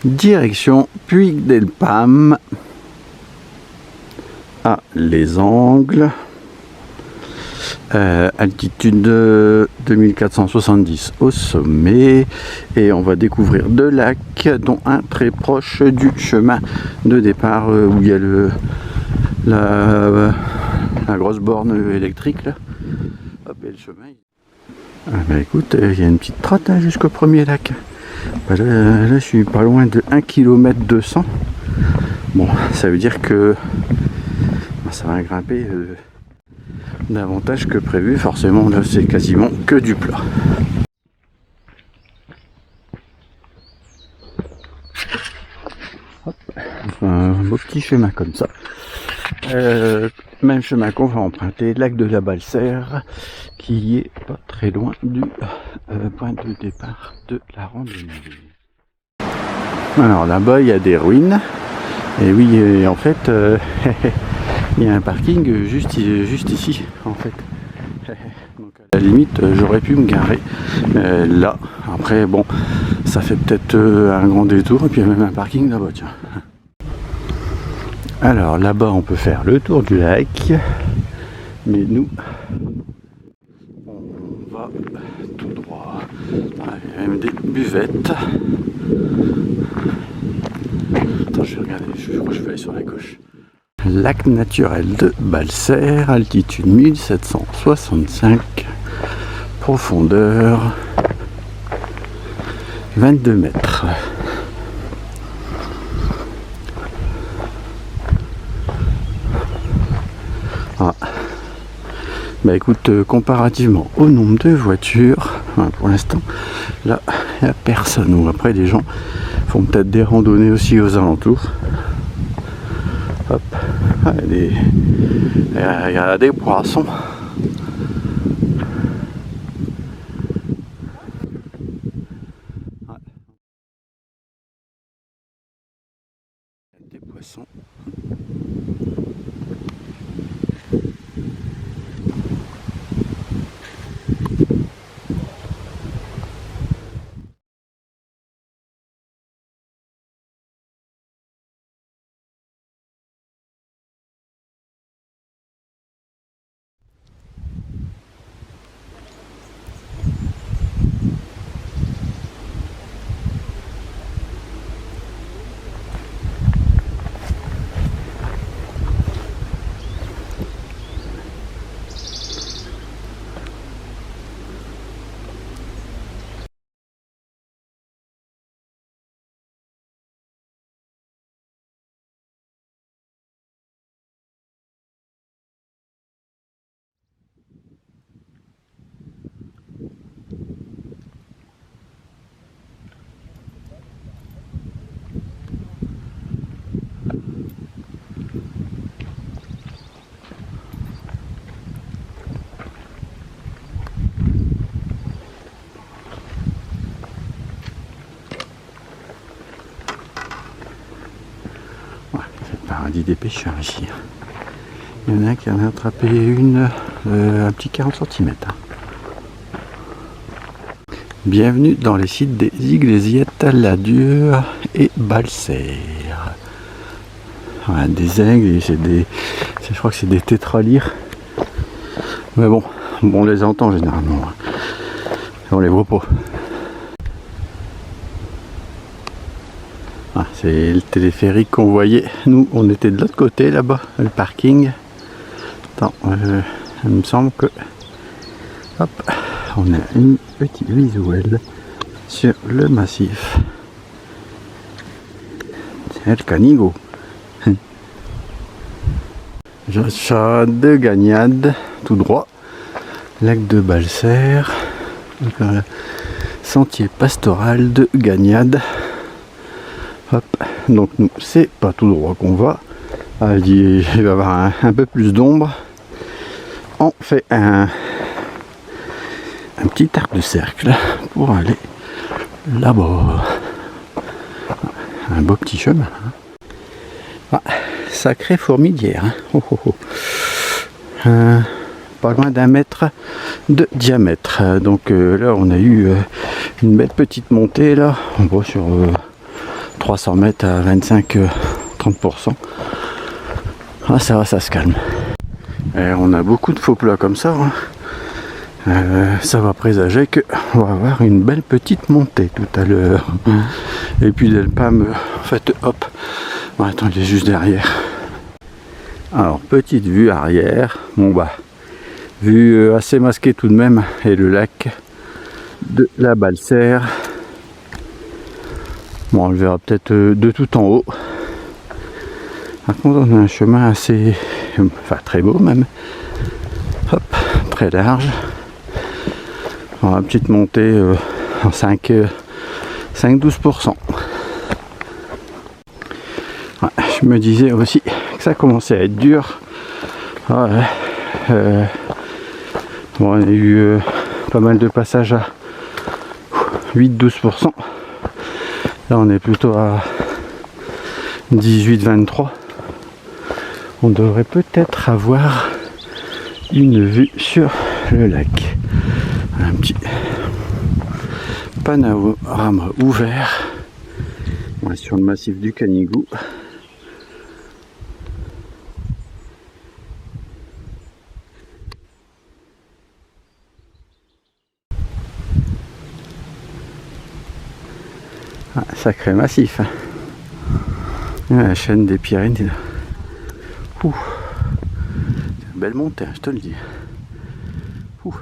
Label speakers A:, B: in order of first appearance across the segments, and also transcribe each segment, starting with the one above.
A: Direction Puy-Delpam à Les Angles, altitude 2470 au sommet, et on va découvrir deux lacs dont un très proche du chemin de départ où il y a la grosse borne électrique là. Hop, et le chemin. Ah bah écoute, il y a une petite trotte hein, jusqu'au premier lac. Bah là, je suis pas loin de 1 km 200. Bon, ça veut dire que ça va grimper davantage que prévu. Forcément, là, c'est quasiment que du plat. Hop, un beau petit chemin comme ça. Même chemin qu'on va emprunter, lac de la Balsère, qui est pas très loin du point de départ de la randonnée. Alors là-bas, il y a des ruines. Et oui, en fait, il y a un parking juste ici, en fait. Donc à la limite, j'aurais pu me garer là. Après, bon, ça fait peut-être un grand détour. Et puis il y a même un parking là-bas, tiens. Alors là-bas, on peut faire le tour du lac. Mais nous, on va tout droit. Ah, il y a même des buvettes. Attends, je vais regarder, je crois que je vais aller sur la gauche. Lac naturel de Balsère, altitude 1765, profondeur 22 mètres. Ah. Bah écoute, comparativement au nombre de voitures, pour l'instant, là, il n'y a personne. Ou après, les gens font peut-être des randonnées aussi aux alentours. Hop, il y a des poissons. Ouais. Des poissons. Paradis des pêcheurs ici. Il y en a un qui en a attrapé une, un petit 40 cm. Bienvenue dans les sites des Iglesiettes, Ladure et Balsère. Voilà, des aigles, et je crois que c'est des tétralyres. Mais bon, on les entend généralement. On les voit pas. Ah, c'est le téléphérique qu'on voyait. Nous, on était de l'autre côté là-bas, le parking. Attends, il me semble que... Hop, on a une petite visuelle sur le massif. C'est le Canigo. Chat de Gagnade, tout droit. Lac de Balsère. Sentier pastoral de Gagnade. Hop, donc nous, c'est pas tout droit qu'on va. Il va y avoir un peu plus d'ombre. On fait un petit arc de cercle pour aller là-bas. Un beau petit chemin. Ah, sacrée fourmilière. Hein. Oh, oh, oh. Pas loin d'1 mètre de diamètre. Donc là, on a eu une belle petite montée là. On voit sur 300 mètres à 25-30%. Ah, ça va, ça se calme. Et on a beaucoup de faux plats comme ça. Ça va présager qu'on va avoir une belle petite montée tout à l'heure. Et puis d'elle pas me... En fait, hop. Bon, attends, il est juste derrière. Alors, petite vue arrière. Bon bah, vue assez masquée tout de même. Et le lac de la Balsère. Bon, on le verra peut-être de tout en haut. Par contre, on a un chemin assez... Enfin, très beau même. Hop, très large. Alors, une petite montée en 5-12%. Ouais, je me disais aussi que ça commençait à être dur. Ouais, bon, on a eu pas mal de passages à 8-12%. Là, on est plutôt à 18-23. On devrait peut-être avoir une vue sur le lac. Un petit panorama ouvert. On est sur le massif du Canigou. Ah, sacré massif. La chaîne des Pyrénées. Ouh. C'est une belle montée, je te le dis. Ouh.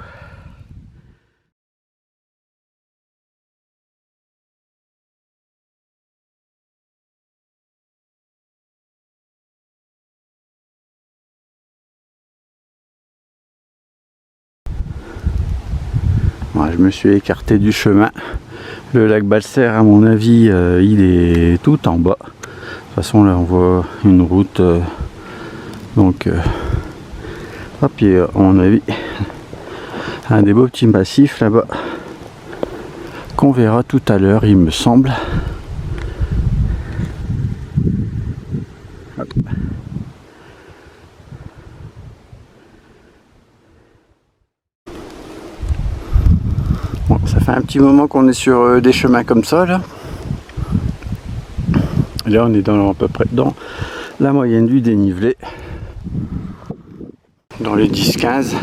A: Ouais, je me suis écarté du chemin. Le lac Balsère, à mon avis, il est tout en bas. De toute façon, là, on voit une route. Donc, hop, il y a, à mon avis, un des beaux petits massifs là-bas qu'on verra tout à l'heure, il me semble. Hop. Bon, ça fait un petit moment qu'on est sur des chemins comme ça là. Et là, on est à peu près dans la moyenne du dénivelé. Dans les 10-15.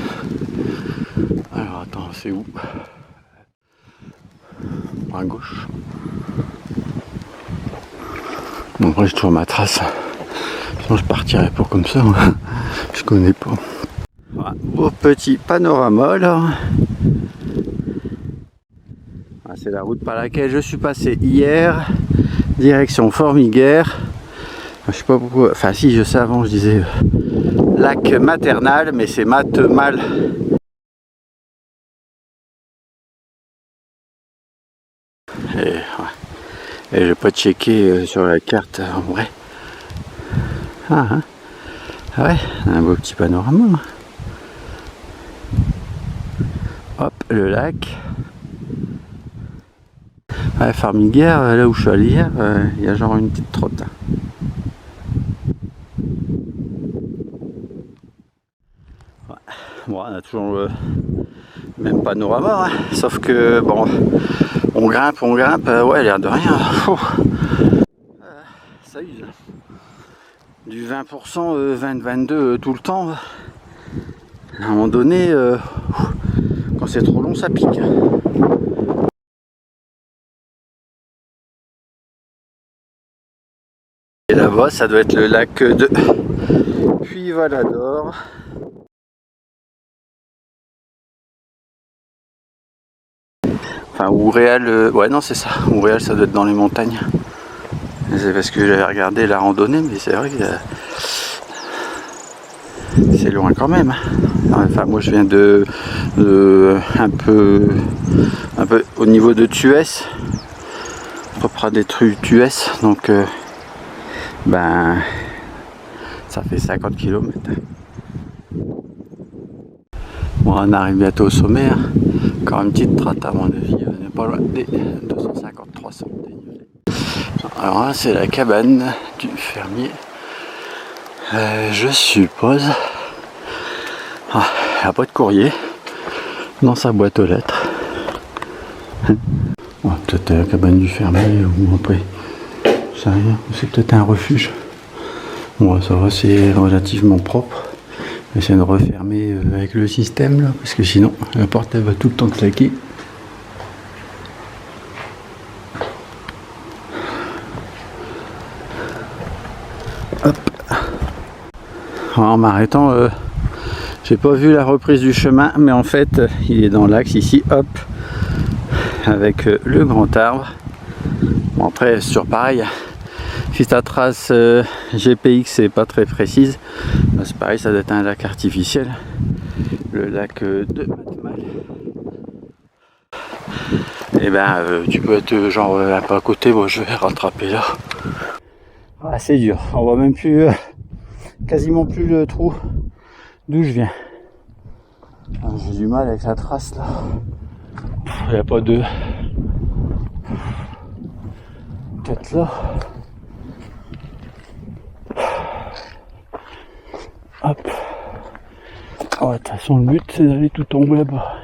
A: Alors attends, c'est où? À gauche. Bon, après j'ai toujours ma trace. Sinon je partirais pas comme ça. Je connais pas. Voilà, beau petit panorama là. Voilà, c'est la route par laquelle je suis passé hier. Direction Formiguère. Je sais pas pourquoi. Enfin si, je sais, avant je disais lac maternal, mais c'est Matemal. Et, ouais. Et je vais pas checker sur la carte en vrai. Ah, hein. Ah ouais, un beau petit panorama. Hop, le lac. Ouais, Formiguère, là où je suis allé hier, il y a genre une petite trotte. Ouais. Bon, on a toujours le même panorama, hein. Sauf que bon, on grimpe, ouais, l'air de rien. Ça use. Du 20%, 20-22 tout le temps. À un moment donné, quand c'est trop long, ça pique. Et là-bas, ça doit être le lac de Puy-Valador. Enfin, Ouréal, ouais, non, c'est ça. Ouréal, ça doit être dans les montagnes. C'est parce que j'avais regardé la randonnée, mais c'est vrai que c'est loin quand même. Enfin, moi, je viens un peu au niveau de Thuès, propre à des Thuès, donc ben, ça fait 50 km. Bon, on arrive bientôt au sommet. Hein. Encore une petite traite à mon avis. On n'est pas loin des 250-300 dénivelés. Alors là, c'est la cabane du fermier. Je suppose. Ah, il n'y a pas de courrier dans sa boîte aux lettres. Bon, peut-être la cabane du fermier ou après. Je sais rien, c'est peut-être un refuge. Bon, ça va, c'est relativement propre. J'essaie de refermer avec le système là, parce que sinon la porte elle va tout le temps claquer. Hop. En m'arrêtant, j'ai pas vu la reprise du chemin, mais en fait il est dans l'axe ici, hop, avec le grand arbre. Bon, après c'est toujours pareil, si ta trace GPX est pas très précise, bah, c'est pareil, ça doit être un lac artificiel, le lac de Matmal. Et ben tu peux être genre un peu à côté, moi je vais rattraper là. Ah, c'est dur, on voit même plus, quasiment plus le trou d'où je viens. Ah, j'ai du mal avec la trace là. Il n'y a pas de... peut-être là. Hop. Oh, de toute façon, le but c'est d'aller tout en haut là-bas.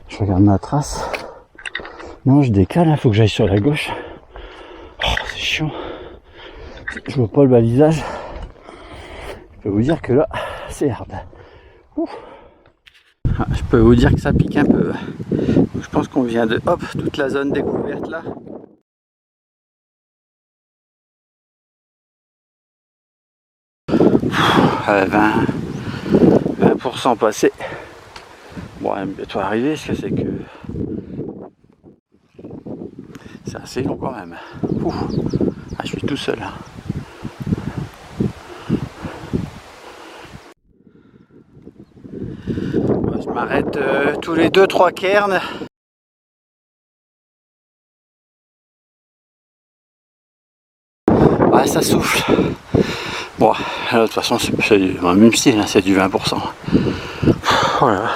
A: Je regarde ma trace. Non, je décale, il faut que j'aille sur la gauche. Oh, c'est chiant. Je vois pas le balisage. Je peux vous dire que là, c'est hard. Ah, je peux vous dire que ça pique un peu. Je pense qu'on vient de... hop, toute la zone découverte là. À 20% passé. Bon, elle est bientôt arrivé, ce que c'est que... c'est assez long quand même. Ouh. Ah, je suis tout seul. Je m'arrête tous les 2-3 cairns. Ouais, ça souffle. Bon, de toute façon, c'est du même style, hein, c'est du 20%. Voilà.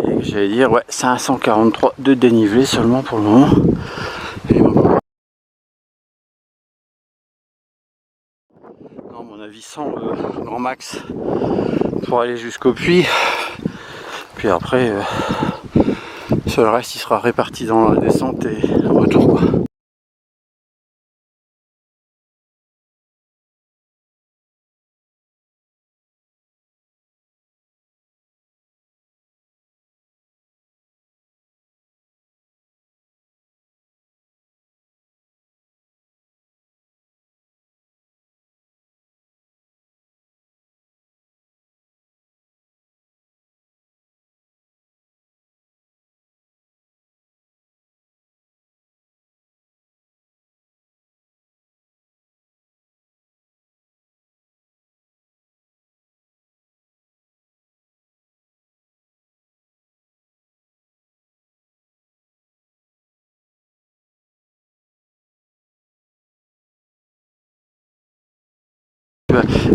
A: Et j'allais dire, ouais, 543 de dénivelé seulement pour le moment. Et bon, non, à mon avis, 100 grand max pour aller jusqu'au puits. Puis après, sur le reste, il sera réparti dans la descente et retour, quoi.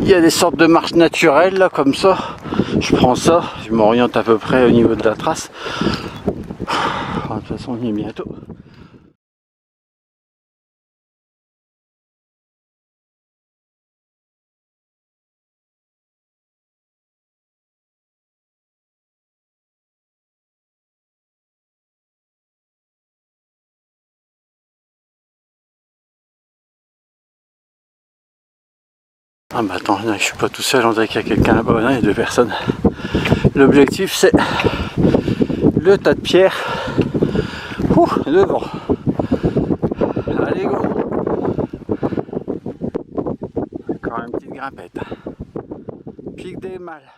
A: Il y a des sortes de marches naturelles là, comme ça. Je prends ça, je m'oriente à peu près au niveau de la trace. De toute façon, on y est bientôt. Ah bah attends, je suis pas tout seul, on dirait qu'il y a quelqu'un là-bas, il y a 2 personnes. L'objectif c'est le tas de pierres. Ouh, devant. Allez go. Encore une petite grimpette. Pic des mâles.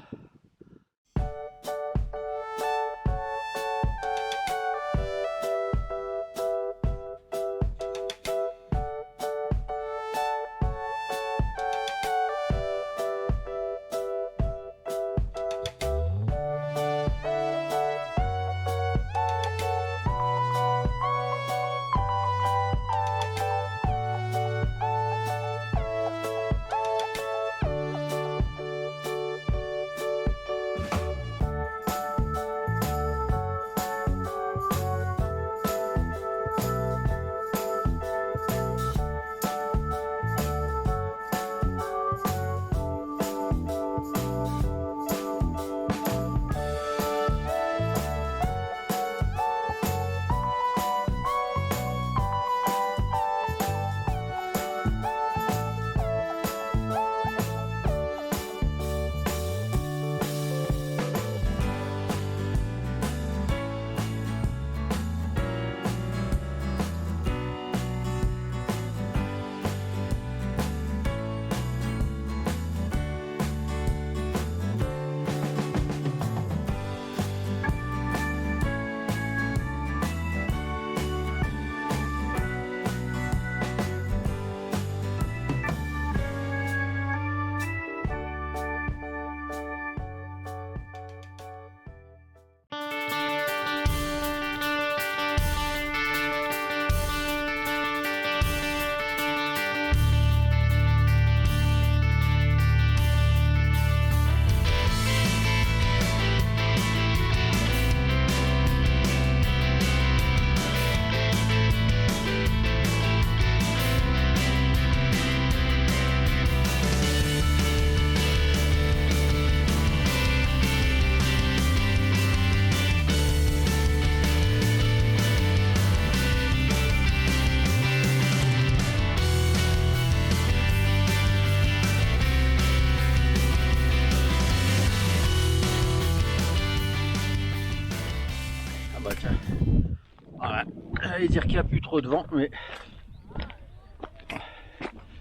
A: j'allais dire qu'il n'y a plus trop de vent, mais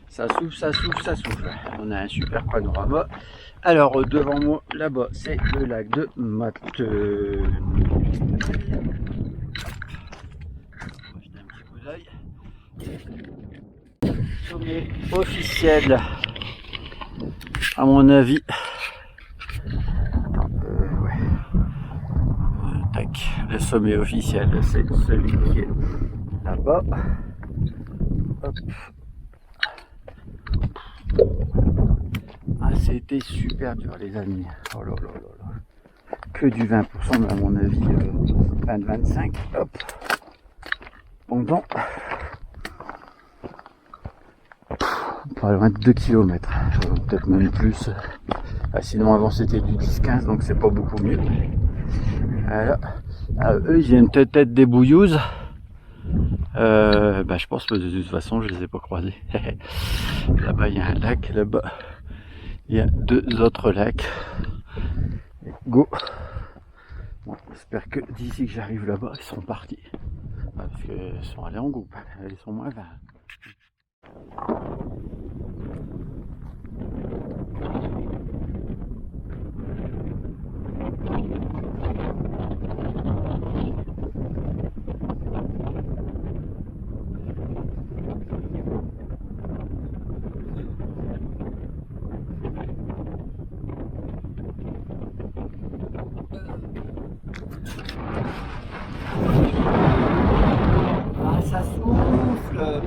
A: ça souffle, ça souffle, ça souffle. On a un super panorama. Alors devant moi, là-bas, c'est le lac de Mateux. Sommet officiel, à mon avis. Ouais. Tac, le sommet officiel, c'est celui qui est là-bas. Hop. Ah, c'était super dur, les amis. Oh là là là là. Que du 20%, mais à mon avis, 20-25. Hop. Pendant pas loin de 2 km, peut-être même plus. Ah, sinon avant c'était du 10-15, donc c'est pas beaucoup mieux. Voilà. Ah, eux ils viennent peut-être des bouillouses. Je pense que de toute façon je les ai pas croisés. Là-bas il y a un lac, là-bas il y a 2 autres lacs. Go. Bon, j'espère que d'ici que j'arrive là-bas ils sont partis. Parce qu'ils sont allés en groupe, ils sont moins 20. Ah, ça souffle.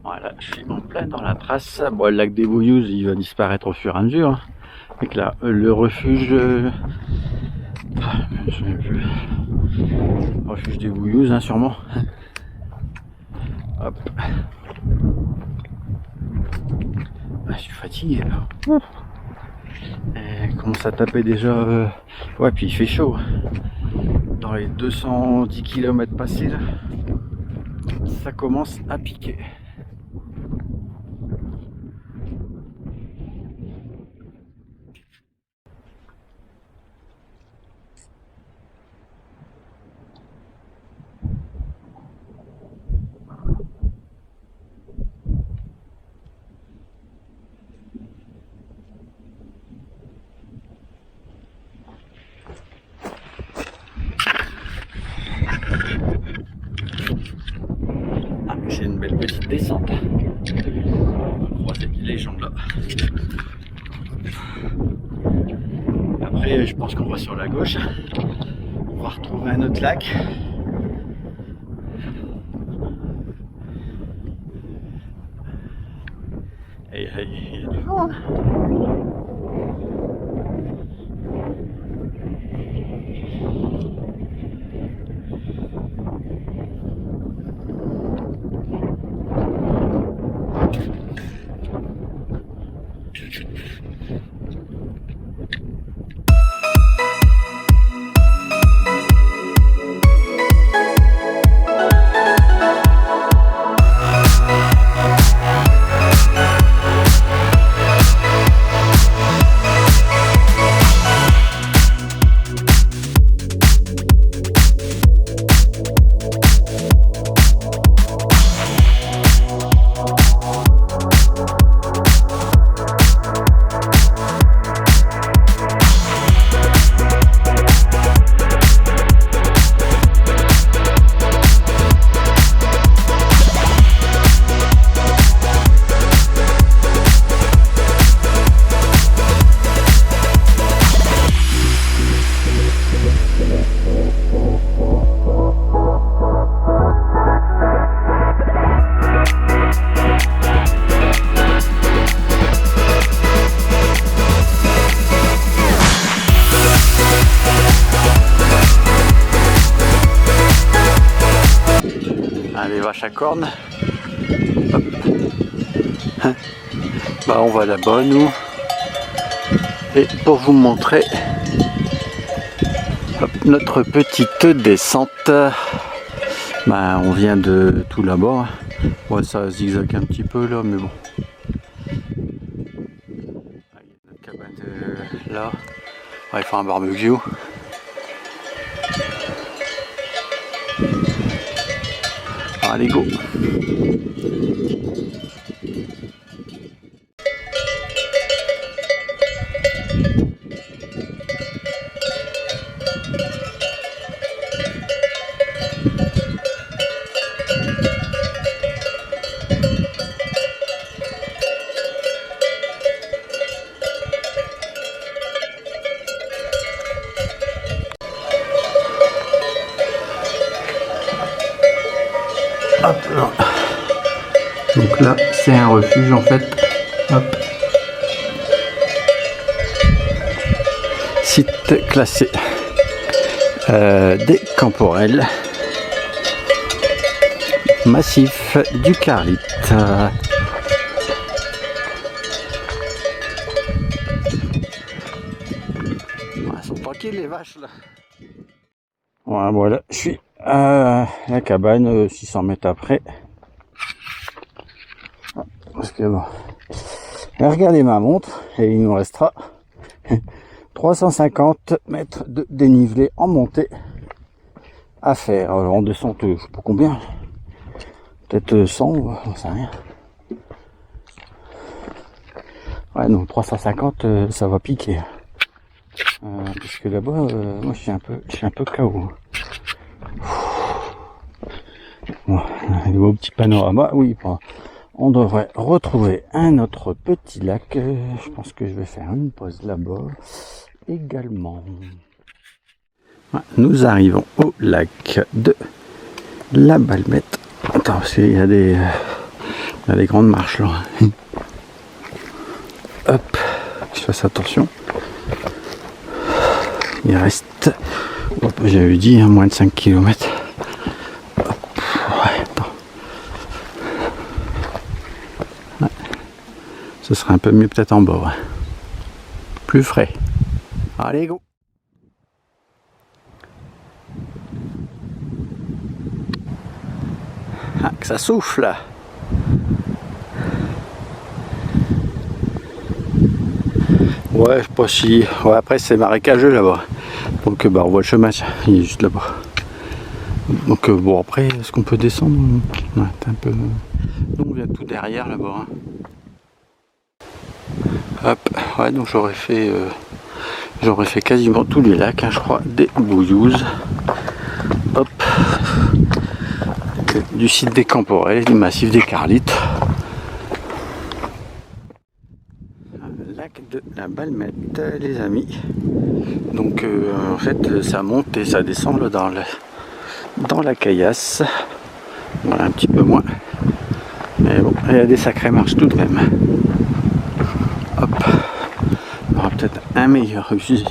A: Voilà, je suis en plein dans la trace. Bon, le lac des Bouillouses, il va disparaître au fur et à mesure. Donc là, le refuge... je sais plus. Refuge des Bouillouses, hein, sûrement. Hop. Ah, je suis fatigué là. Et commence à taper déjà. Ouais, puis il fait chaud. Dans les 210 km passés là, ça commence à piquer. Ah, c'est une belle petite descente. On va croiser les jambes là. Après, je pense qu'on va sur la gauche. On va retrouver un autre lac. Et il y a du vent. Les vaches à cornes. Hop. Bah on va là-bas nous. Et pour vous montrer hop, notre petite descente. Bah on vient de tout là-bas. Ouais, ça zigzague un petit peu là, mais bon. Notre cabane de là. Ouais, il faut un barbecue. Allez go. Hop là. Donc là c'est un refuge en fait. Hop. Site classé des Camporelles. Massif du Carlite. Elles sont tranquilles les vaches là. Voilà, je suis à la cabane 600 mètres après. Parce que bon, regardez ma montre et il nous restera 350 mètres de dénivelé en montée à faire. Alors en descente, je sais pas combien, peut-être 100, j'en sais rien. Ouais, donc 350, ça va piquer. Parce que là-bas, moi je suis un peu KO. Bon, les beaux petits panoramas, oui, bon, on devrait retrouver un autre petit lac. Je pense que je vais faire une pause là-bas également. Nous arrivons au lac de la Balmette. Attends, parce qu'il y a des grandes marches là. Hop, je fasse attention. Il reste, j'avais dit, moins de 5 km. Hop, ouais, attends. Ce serait un peu mieux peut-être en bas, ouais. Plus frais. Allez, go! Ah, que ça souffle là! Ouais, je sais pas si... Ouais, après c'est marécageux là-bas. Donc bah on voit le chemin, il est juste là-bas. Donc bon, après, est-ce qu'on peut descendre? Ouais, un peu... Donc on vient tout derrière là-bas. Hein. Hop, ouais, donc j'aurais fait quasiment tous les lacs, hein, je crois, des Bouillouzes. Hop. Du site des Camporelles, du massif des Carlites. Lac de la Balmette, les amis. Donc en fait, ça monte et ça descend là, dans la caillasse. Voilà, un petit peu moins. Mais bon, il y a des sacrées marches tout de même. Hop. On aura peut-être un meilleur visuel.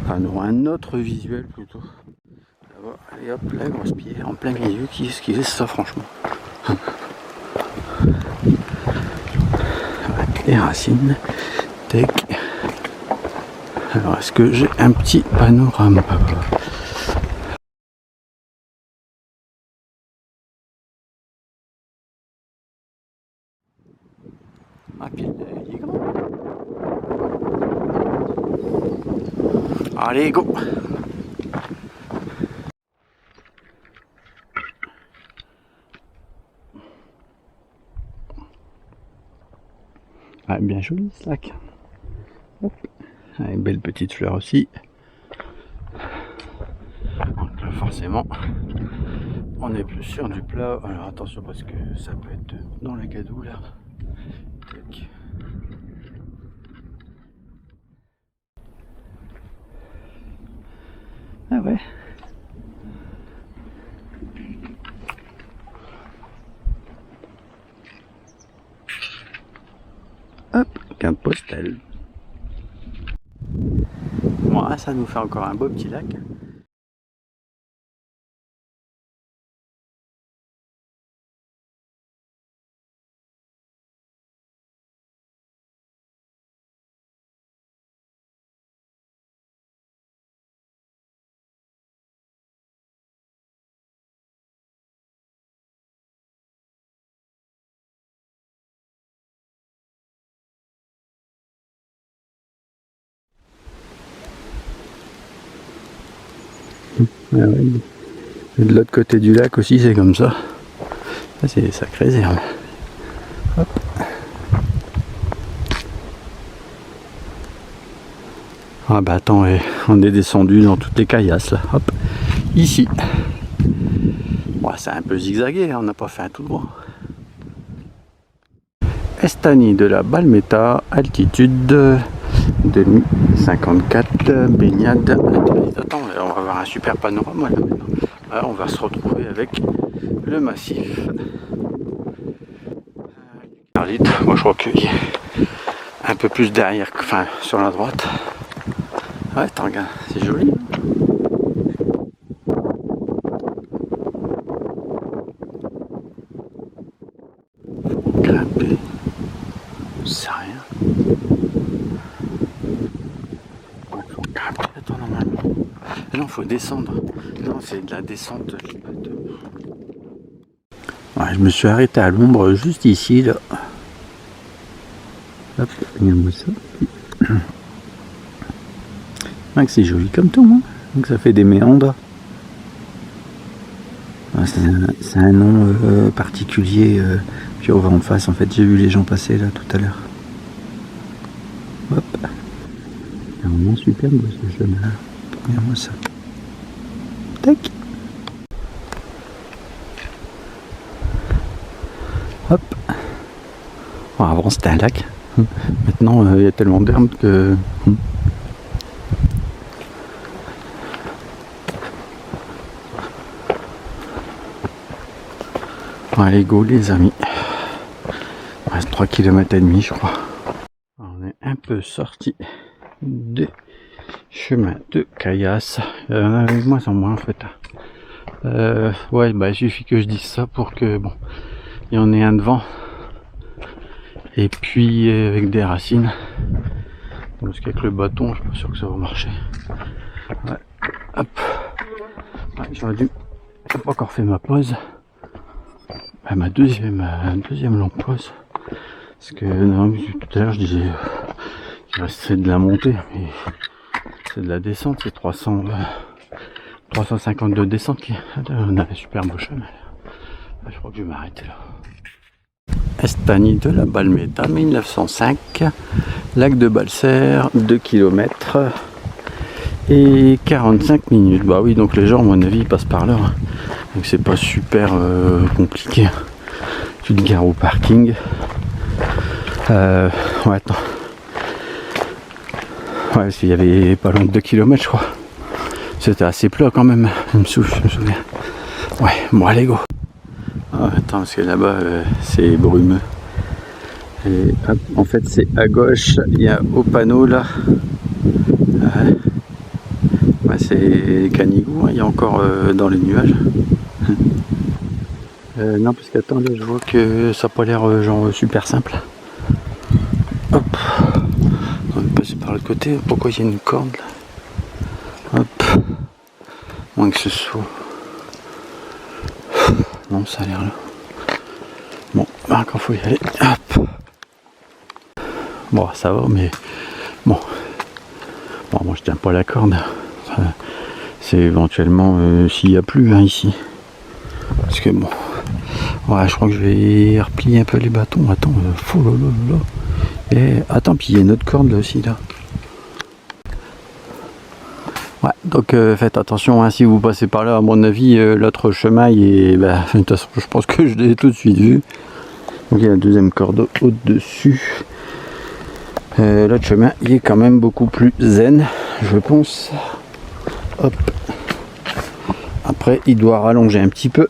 A: Enfin, on aura un autre visuel plutôt. Là-bas, allez hop, la grosse pierre en plein milieu. Qui est-ce qui laisse ça, franchement? Avec les racines. Tac. Alors, est-ce que j'ai un petit panorama? Ah, puis il est grand. Allez, go! Ah, bien joli ce lac. Hop. Ah, une belle petite fleur aussi. Donc là, forcément, on est plus sur du plat. Alors attention parce que ça peut être dans la gadoue là. Tac. Ah ouais. Hop, carte postale. Bon, ça nous fait encore un beau petit lac. Ah ouais. Et de l'autre côté du lac aussi, c'est comme ça. Ça, c'est des sacrées herbes. Hop. Ah bah attends, on est descendu dans toutes les caillasses là. Hop. Ici. Bon, c'est un peu zigzagué, on n'a pas fait un tout droit. Estany de la Balmetta, altitude 2054, baignade interdite. Attends, on va avoir un super panorama là maintenant. Là, on va se retrouver avec le massif Carlite. Moi je crois qu'il est un peu plus derrière, enfin sur la droite. Ouais, attends, regarde, c'est joli. Grimper. C'est rien. Faut grimper, attends, normalement. Non, faut descendre. Non, c'est de la descente. Ouais, je me suis arrêté à l'ombre juste ici, là. Hop, regarde-moi ça. Ah, c'est joli comme tout, hein. Donc ça fait des méandres. Ah, c'est un nom particulier. Puis on va en face, en fait, j'ai vu les gens passer là tout à l'heure. Hop. C'est vraiment superbe ce chemin-là. Regarde-moi ça. Tac. Hop. Bon, avant c'était un lac. Maintenant il y a tellement d'herbes que... Allez go les amis. Il reste 3 km et demi je crois. On est un peu sorti des chemins de caillasse. Il y en a de moins en moins en fait. Ouais, bah il suffit que je dise ça pour que bon, il y en ait un devant Et puis avec des racines. Parce qu'avec le bâton, je suis pas sûr que ça va marcher. Ouais. Hop. Ouais, j'aurais dû. J'ai pas encore fait ma pause. Ouais, ma deuxième longue pause. Parce que non, tout à l'heure je disais qu'il restait de la montée, mais c'est de la descente, c'est 350 de descente. On a un super beau chemin. Je crois que je vais m'arrêter là. Estagny de la Balmeta, 1905, lac de Balser, 2 km et 45 minutes. Bah oui, donc les gens, à mon avis, ils passent par là. Donc c'est pas super compliqué. Tu te gares au parking. Ouais, attends. Ouais, parce qu'il y avait pas loin de 2 km, je crois. C'était assez plat quand même, je me souviens. Ouais, bon, allez, go. Ah, attends, parce que là-bas, c'est brumeux. Et hop, en fait, c'est à gauche, il y a au panneau là. Bah, c'est Canigou, hein, il y a encore dans les nuages. Non, parce qu'attends, là, je vois que ça n'a pas l'air genre super simple. Hop, on va passer par l'autre côté. Pourquoi il y a une corde là? Hop, moins que ce soit. Non, ça a l'air là. Bon, encore faut y aller. Hop. Bon, ça va, mais bon. Bon, moi je tiens pas la corde. Enfin, c'est éventuellement s'il n'y a plus hein, ici. Parce que bon. Ouais, je crois que je vais replier un peu les bâtons. Attends, fou là. Et attends, puis il y a une autre corde là aussi là. Ouais, donc faites attention hein, si vous passez par là, à mon avis, l'autre chemin, de toute façon, je pense que je l'ai tout de suite vu. Donc il y a la deuxième corde au-dessus. L'autre chemin, il est quand même beaucoup plus zen, je pense. Hop. Après, il doit rallonger un petit peu.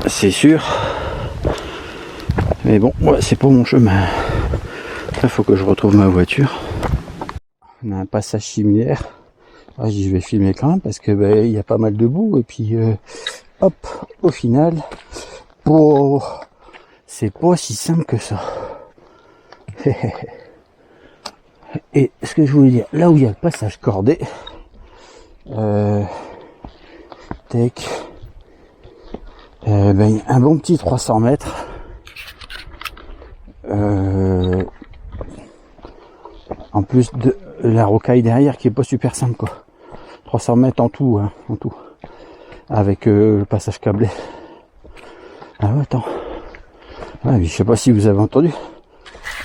A: C'est sûr. Mais bon, ouais, c'est pas mon chemin. Là, faut que je retrouve ma voiture. On a un passage similaire. Ah, je vais filmer quand même parce que il y a pas mal de boue et puis hop, au final, c'est pas si simple que ça. Et ce que je voulais dire, là où il y a le passage cordé, il y a un bon petit 300 mètres. En plus de la rocaille derrière qui est pas super simple quoi. 300 mètres en tout, hein, en tout. Avec le passage câblé. Ah ouais, attends. Ah, je sais pas si vous avez entendu.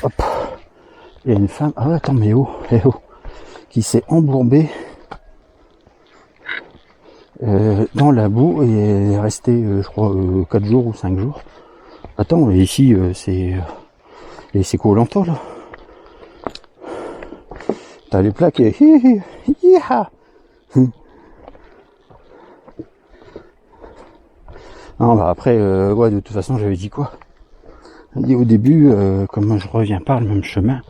A: Hop. Il y a une femme. Ah ouais, attends, mais qui s'est embourbée dans la boue et elle est restée, je crois, 4 jours ou 5 jours. Attends, et ici, c'est Koh-Lanta, là. T'as les plaques et... Non, bah après, ouais, de toute façon, j'avais dit quoi? J'ai dit au début, comme je reviens par le même chemin,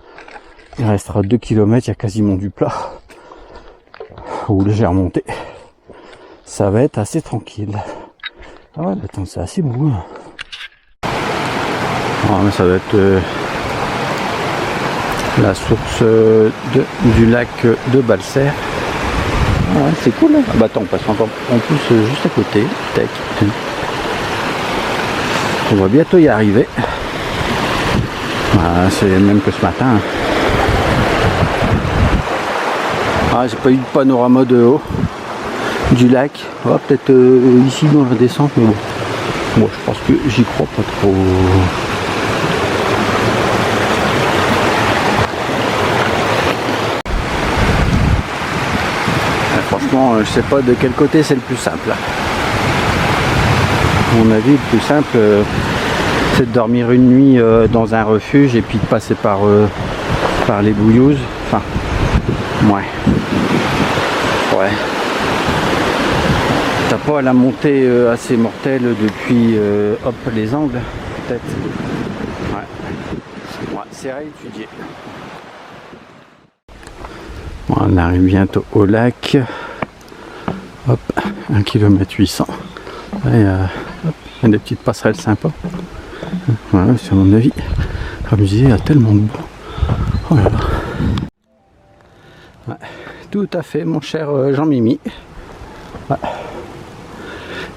A: il restera 2 km, il y a quasiment du plat. Ou légère montée. Ça va être assez tranquille. Ah ouais, attends, c'est assez beau. Hein. Ah, mais ça va être la source du lac de Balser. Ah ouais, c'est cool. Hein. Ah bah attends, on passe encore en plus juste à côté. Tac. On va bientôt y arriver. Ah, c'est le même que ce matin. Hein. Ah, j'ai pas eu de panorama de haut du lac. Oh, peut-être ici dans la descente, mais bon. Moi, je pense que j'y crois pas trop. Franchement, je sais pas de quel côté c'est le plus simple. À mon avis, le plus simple, c'est de dormir une nuit dans un refuge et puis de passer par les bouillouses. Enfin, ouais. T'as pas la montée assez mortelle depuis hop les angles, peut-être. Ouais, c'est à étudier. Bon, on arrive bientôt au lac. Hop, 1 km 800. Et, hop, il y a des petites passerelles sympas. Voilà, c'est à mon avis. Comme je disais, il y a tellement de boue. Oh là là. Ouais, tout à fait, mon cher Jean-Mimi. Ouais.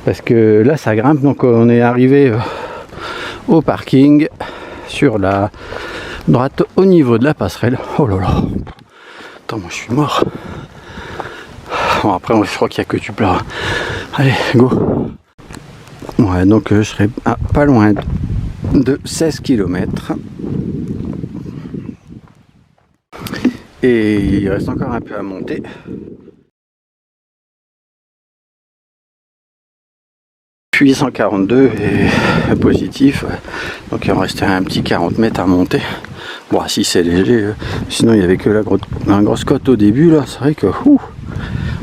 A: Parce que là, ça grimpe. Donc, on est arrivé au parking sur la droite au niveau de la passerelle. Oh là là. Attends, moi, je suis mort. Bon, après, je crois qu'il n'y a que du plat. Allez, go. Ouais, donc je serai pas loin de 16 km. Et il reste encore un peu à monter. Puis 142 est positif. Donc il en restait un petit 40 mètres à monter. Bon, si c'est léger. Sinon, il n'y avait que la grosse côte au début. Là, c'est vrai que...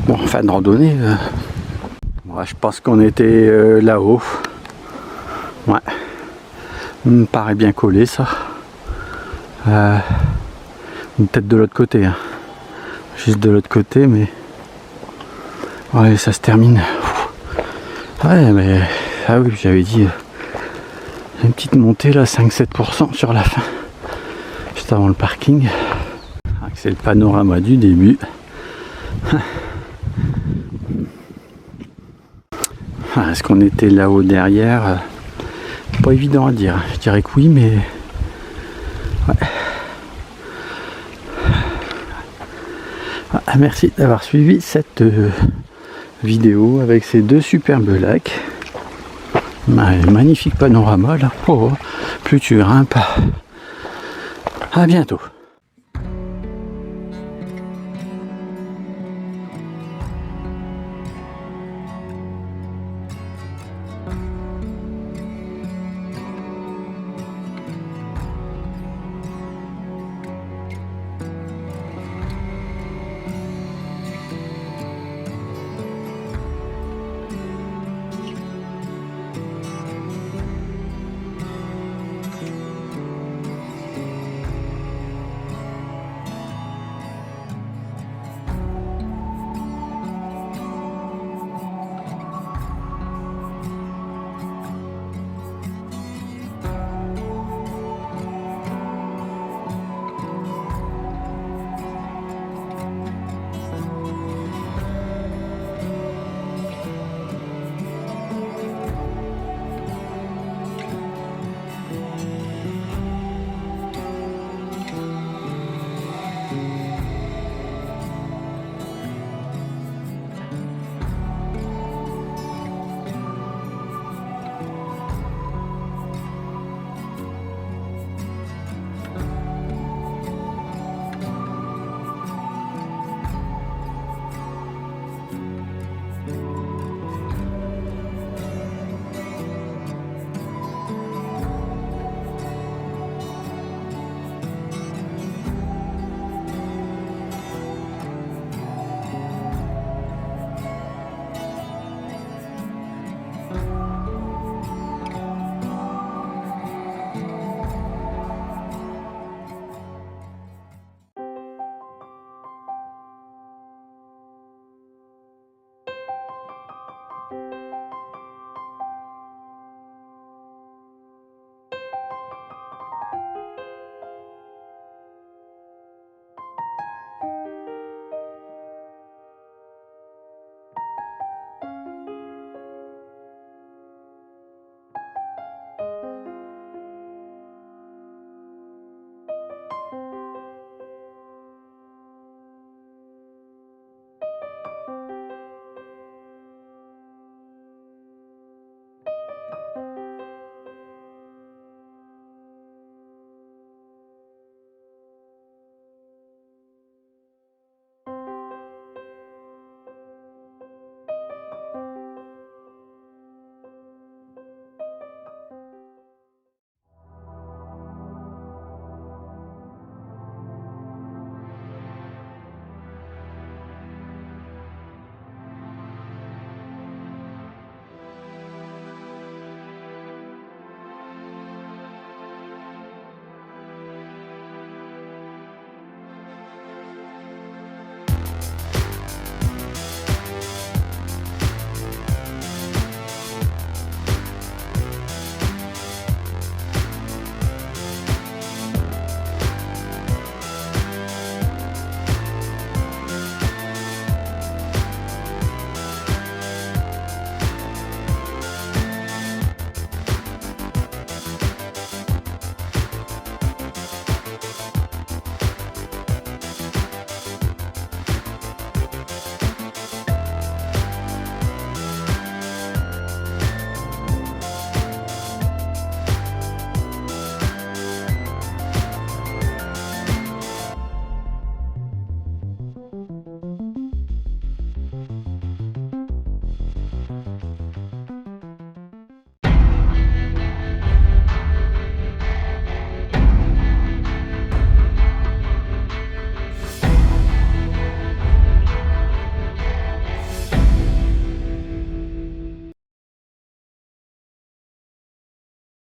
A: Bon, en fin de randonnée... Ouais, je pense qu'on était là-haut. Ouais. Me paraît bien collé, ça. Peut-être de l'autre côté. Hein. Juste de l'autre côté, mais... Ouais, ça se termine. Ouais, mais... Ah oui, j'avais dit... Une petite montée, là, 5-7% sur la fin. Juste avant le parking. C'est le panorama du début. Est-ce qu'on était là-haut derrière? Pas évident à dire. Je dirais que oui, mais... Ouais. Ah, merci d'avoir suivi cette vidéo avec ces deux superbes lacs. Magnifique panorama là. Oh, plus tu grimpes. À bientôt.